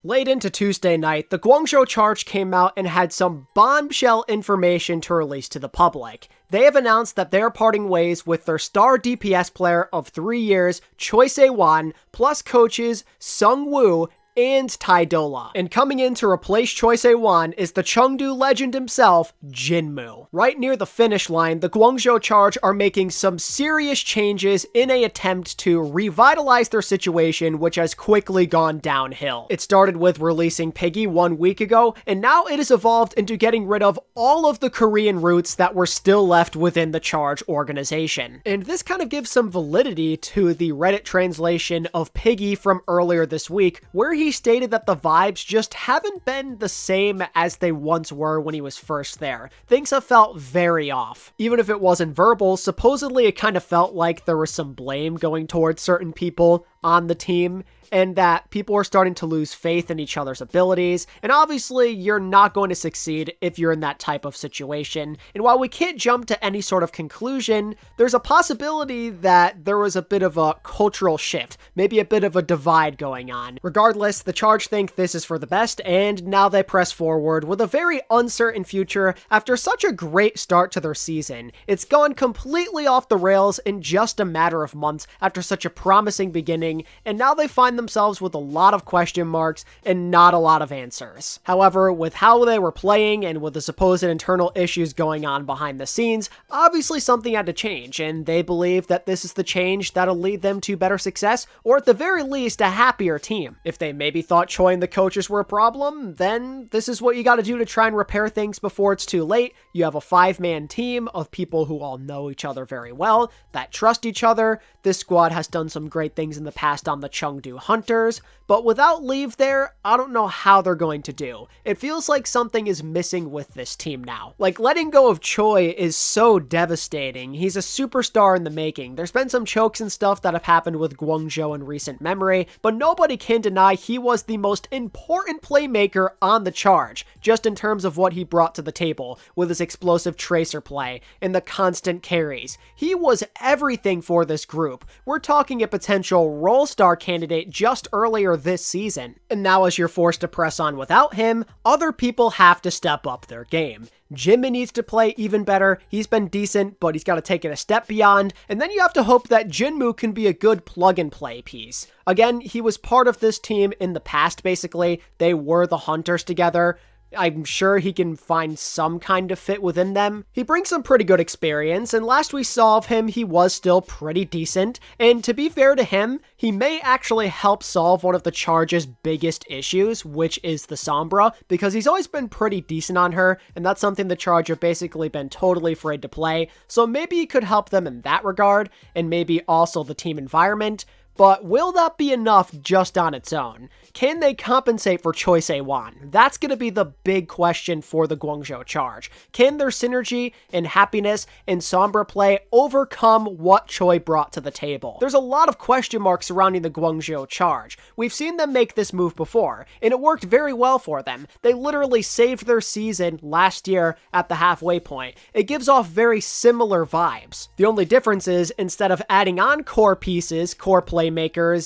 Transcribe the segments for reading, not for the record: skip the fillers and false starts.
Late into Tuesday night, the Guangzhou Charge came out and had some bombshell information to release to the public. They have announced that they are parting ways with their star DPS player of 3 years, Choisewhan, plus coaches Sung Woo and Tai Dola. And coming in to replace Choisewhan is the Chengdu legend himself, Jinmu. Right near the finish line, the Guangzhou Charge are making some serious changes in an attempt to revitalize their situation, which has quickly gone downhill. It started with releasing Piggy 1 week ago, and now it has evolved into getting rid of all of the Korean roots that were still left within the Charge organization. And this kind of gives some validity to the Reddit translation of Piggy from earlier this week, where he stated that the vibes just haven't been the same as they once were when he was first there. Things have felt very off. Even if it wasn't verbal, supposedly it kind of felt like there was some blame going towards certain people on the team, and that people are starting to lose faith in each other's abilities, and obviously you're not going to succeed if you're in that type of situation. And while we can't jump to any sort of conclusion, there's a possibility that there was a bit of a cultural shift, maybe a bit of a divide going on. Regardless, the Charge think this is for the best, and now they press forward with a very uncertain future after such a great start to their season. It's gone completely off the rails in just a matter of months after such a promising beginning, and now they find themselves with a lot of question marks and not a lot of answers. However, with how they were playing and with the supposed internal issues going on behind the scenes, obviously something had to change, and they believe that this is the change that'll lead them to better success, or at the very least, a happier team. If they maybe thought Choi and the coaches were a problem, then this is what you gotta do to try and repair things before it's too late. You have a 5-man team of people who all know each other very well, that trust each other. This squad has done some great things in the past on the Chengdu Hunters, but without Leave there, I don't know how they're going to do. It feels like something is missing with this team now. Like, letting go of Choi is so devastating. He's a superstar in the making. There's been some chokes and stuff that have happened with Guangzhou in recent memory, but nobody can deny he was the most important playmaker on the Charge, just in terms of what he brought to the table with his explosive tracer play and the constant carries. He was everything for this group. We're talking a potential role star candidate just earlier this season. And now as you're forced to press on without him, other people have to step up their game. Jinmu needs to play even better. He's been decent, but he's got to take it a step beyond. And then you have to hope that Jinmu can be a good plug-and-play piece. Again, he was part of this team in the past, basically. They were the Hunters together. I'm sure he can find some kind of fit within them. He brings some pretty good experience, and last we saw of him, he was still pretty decent. And to be fair to him, he may actually help solve one of the Charge's biggest issues, which is the Sombra, because he's always been pretty decent on her, and that's something the Charge have basically been totally afraid to play. So maybe he could help them in that regard, and maybe also the team environment. But will that be enough just on its own? Can they compensate for Choisewhan? That's going to be the big question for the Guangzhou Charge. Can their synergy and happiness and Sombra play overcome what Choi brought to the table? There's a lot of question marks surrounding the Guangzhou Charge. We've seen them make this move before, and it worked very well for them. They literally saved their season last year at the halfway point. It gives off very similar vibes. The only difference is, instead of adding on core pieces, core playmakers,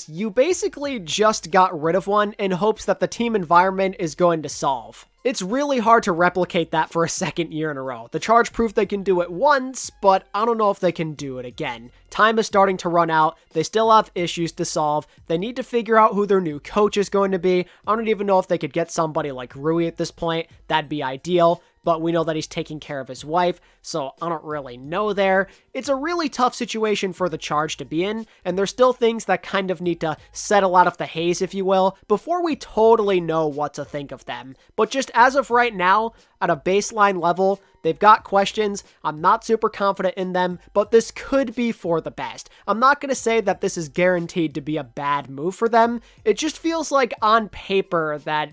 you basically just got rid of one in hopes that the team environment is going to solve. It's really hard to replicate that for a second year in a row. The Charge proved they can do it once, but I don't know if they can do it again. Time is starting to run out. They still have issues to solve. They need to figure out who their new coach is going to be. I don't even know if they could get somebody like Rui at this point. That'd be ideal. But we know that he's taking care of his wife, so I don't really know there. It's a really tough situation for the Charge to be in, and there's still things that kind of need to settle out of the haze, if you will, before we totally know what to think of them. But just as of right now, at a baseline level, they've got questions. I'm not super confident in them, but this could be for the best. I'm not going to say that this is guaranteed to be a bad move for them. It just feels like on paper that,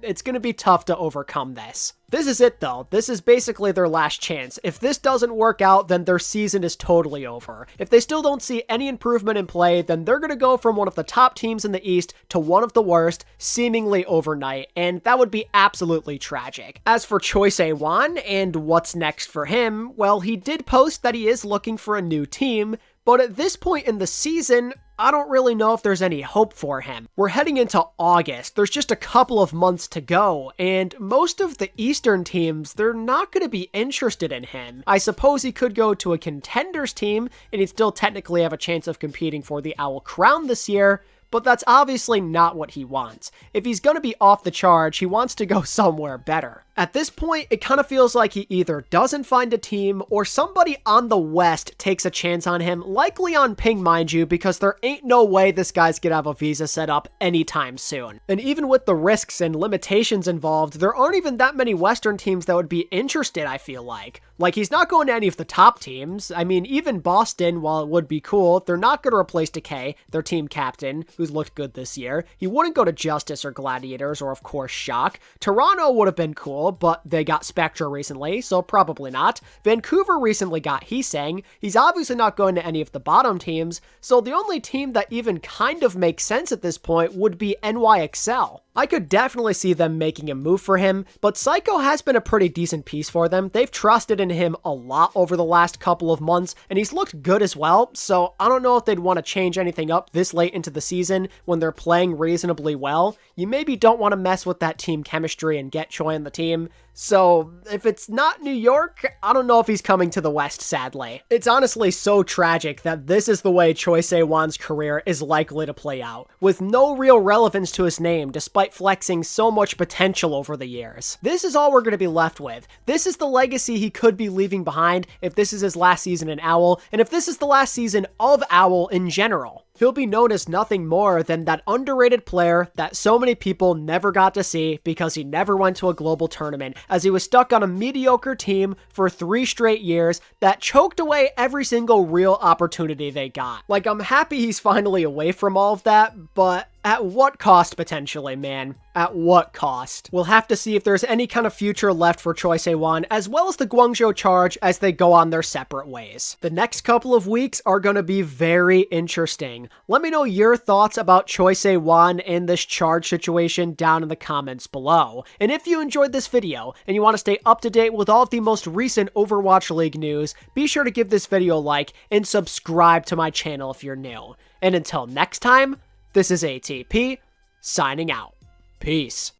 it's going to be tough to overcome this. This is it though. This is basically their last chance. If this doesn't work out, then their season is totally over. If they still don't see any improvement in play, then they're going to go from one of the top teams in the East to one of the worst, seemingly overnight, and that would be absolutely tragic. As for Choisewhan and what's next for him, well, he did post that he is looking for a new team, But at this point in the season, I don't really know if there's any hope for him. We're heading into August, there's just a couple of months to go, and most of the Eastern teams, they're not going to be interested in him. I suppose he could go to a contenders team, and he'd still technically have a chance of competing for the OWL crown this year, but that's obviously not what he wants. If he's going to be off the charge, he wants to go somewhere better. At this point, it kind of feels like he either doesn't find a team or somebody on the West takes a chance on him, likely on Ping, mind you, because there ain't no way this guy's gonna have a visa set up anytime soon. And even with the risks and limitations involved, there aren't even that many Western teams that would be interested, I feel like. Like, he's not going to any of the top teams. I mean, even Boston, while it would be cool, they're not going to replace Decay, their team captain, who's looked good this year. He wouldn't go to Justice or Gladiators or, of course, Shock. Toronto would have been cool, but they got Spectra recently, so probably not. Vancouver recently got Heesang. He's obviously not going to any of the bottom teams, so the only team that even kind of makes sense at this point would be NYXL. I could definitely see them making a move for him, but Psycho has been a pretty decent piece for them. They've trusted in him a lot over the last couple of months, and he's looked good as well, so I don't know if they'd want to change anything up this late into the season when they're playing reasonably well. You maybe don't want to mess with that team chemistry and get Choi on the team, so if it's not New York, I don't know if he's coming to the West, sadly. It's honestly so tragic that this is the way Choisewhan's career is likely to play out, with no real relevance to his name despite flexing so much potential over the years. This is all we're going to be left with. This is the legacy he could be leaving behind if this is his last season in OWL, and if this is the last season of OWL in general. He'll be known as nothing more than that underrated player that so many people never got to see because he never went to a global tournament, as he was stuck on a mediocre team for 3 straight years that choked away every single real opportunity they got. Like, I'm happy he's finally away from all of that, but at what cost, potentially, man? At what cost? We'll have to see if there's any kind of future left for Choisewhan, as well as the Guangzhou Charge as they go on their separate ways. The next couple of weeks are going to be very interesting. Let me know your thoughts about Choisewhan and this Charge situation down in the comments below. And if you enjoyed this video and you want to stay up to date with all of the most recent Overwatch League news, be sure to give this video a like and subscribe to my channel if you're new. And until next time, this is ATP, signing out. Peace.